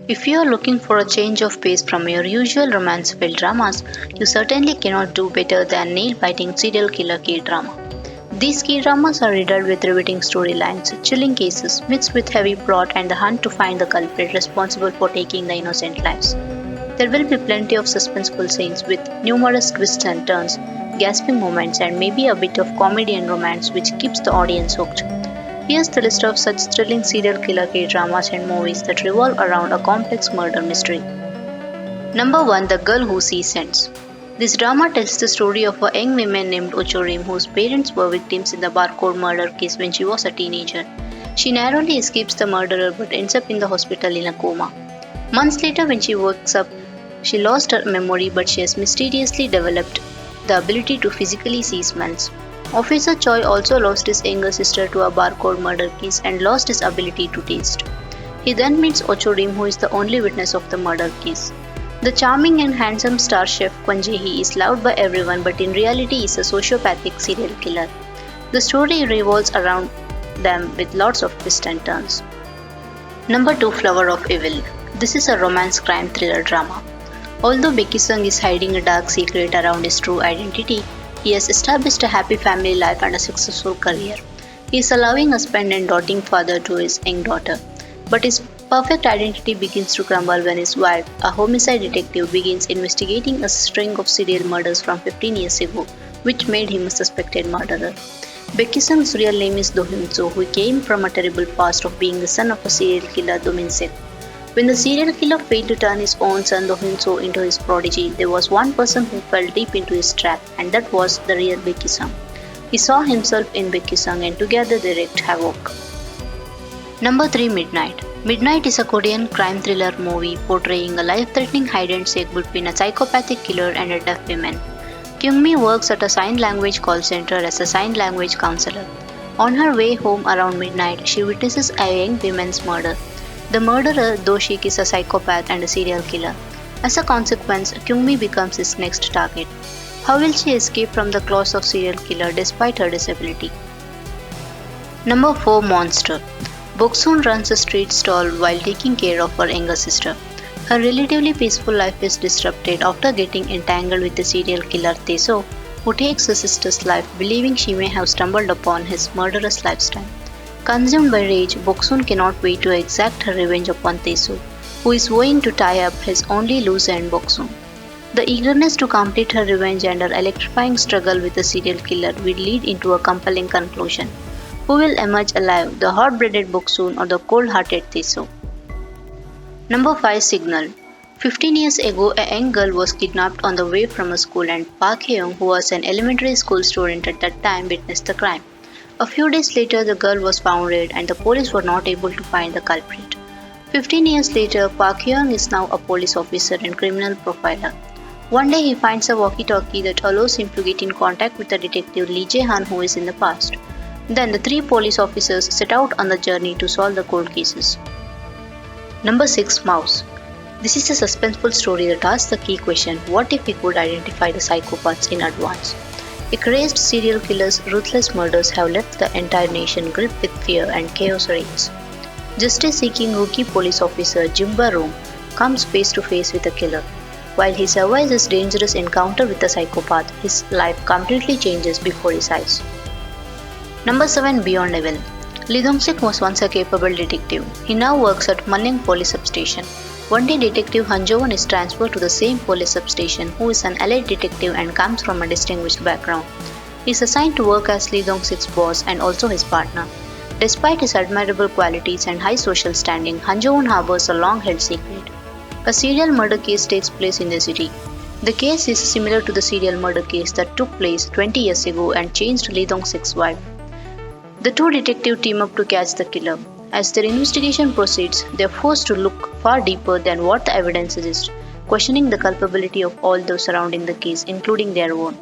If you are looking for a change of pace from your usual romance-filled dramas, you certainly cannot do better than nail-biting serial killer K-drama. These K-dramas are riddled with riveting storylines, chilling cases, mixed with heavy plot and the hunt to find the culprit responsible for taking the innocent lives. There will be plenty of suspenseful scenes with numerous twists and turns, gasping moments, and maybe a bit of comedy and romance which keeps the audience hooked. Here's the list of such thrilling serial killer K-dramas and movies that revolve around a complex murder mystery. Number 1. The Girl Who Sees Scents. This drama tells the story of a young woman named Ochorim whose parents were victims in the barcode murder case when she was a teenager. She narrowly escapes the murderer but ends up in the hospital in a coma. Months later, when she wakes up, she lost her memory but she has mysteriously developed the ability to physically see smells. Officer Choi also lost his younger sister to a barcode murder case and lost his ability to taste. He then meets Ochorim, who is the only witness of the murder case. The charming and handsome star chef Kwon Jae-hee is loved by everyone but in reality is a sociopathic serial killer. The story revolves around them with lots of twists and turns. Number 2. Flower of Evil. This is a romance crime thriller drama. Although Baek Sung is hiding a dark secret around his true identity, he has established a happy family life and a successful career. He is a loving husband and doting father to his young daughter. But his perfect identity begins to crumble when his wife, a homicide detective, begins investigating a string of serial murders from 15 years ago, which made him a suspected murderer. Baek Sung's real name is Do Hyun-soo, who came from a terrible past of being the son of a serial killer, Do Min-sek. When the serial killer failed to turn his own son Do Hyun-soo into his prodigy, there was one person who fell deep into his trap, and that was the real Baek Sung. He saw himself in Baek Sung and together they wreaked havoc. Number 3. Midnight. Midnight is a Korean crime thriller movie portraying a life-threatening hide-and-seek between a psychopathic killer and a deaf woman. Kyung-mi works at a sign language call center as a sign language counselor. On her way home around midnight, she witnesses a young woman's murder. The murderer, Do-shik, is a psychopath and a serial killer. As a consequence, Kyung-mi becomes his next target. How will she escape from the claws of serial killer despite her disability? Number 4. Monster. Bok-soon runs a street stall while taking care of her younger sister. Her relatively peaceful life is disrupted after getting entangled with the serial killer Tae-soo, who takes her sister's life believing she may have stumbled upon his murderous lifestyle. Consumed by rage, Bok-soon cannot wait to exact her revenge upon Tae-soo, who is vowing to tie up his only loose end Bok-soon. The eagerness to complete her revenge and her electrifying struggle with the serial killer will lead into a compelling conclusion. Who will emerge alive, the hot-blooded Bok-soon or the cold-hearted Tae-soo? Number 5. Signal. 15 years ago, a young girl was kidnapped on the way from a school and Park Hae-young, who was an elementary school student at that time, witnessed the crime. A few days later, the girl was found dead and the police were not able to find the culprit. 15 years later, Park Hae-young is now a police officer and criminal profiler. One day he finds a walkie-talkie that allows him to get in contact with the detective Lee Jae-han, who is in the past. Then the 3 police officers set out on the journey to solve the cold cases. Number 6. Mouse. This is a suspenseful story that asks the key question, what if we could identify the psychopaths in advance? A crazed serial killer's ruthless murders have left the entire nation gripped with fear and chaos reigns. Justice-seeking rookie police officer Jimba Room comes face to face with a killer. While he survives his dangerous encounter with the psychopath, his life completely changes before his eyes. Number 7. Beyond Evil. Lee Dong-sik was once a capable detective. He now works at Manlyang Police Substation. One day, Detective Han Jo-won is transferred to the same police substation, who is an allied detective and comes from a distinguished background. He is assigned to work as Lee Dong-sik's boss and also his partner. Despite his admirable qualities and high social standing, Han Jo-won harbors a long-held secret. A serial murder case takes place in the city. The case is similar to the serial murder case that took place 20 years ago and changed Lee Dong-sik's wife. The 2 detectives team up to catch the killer. As their investigation proceeds, they are forced to look far deeper than what the evidence suggests, questioning the culpability of all those surrounding the case, including their own.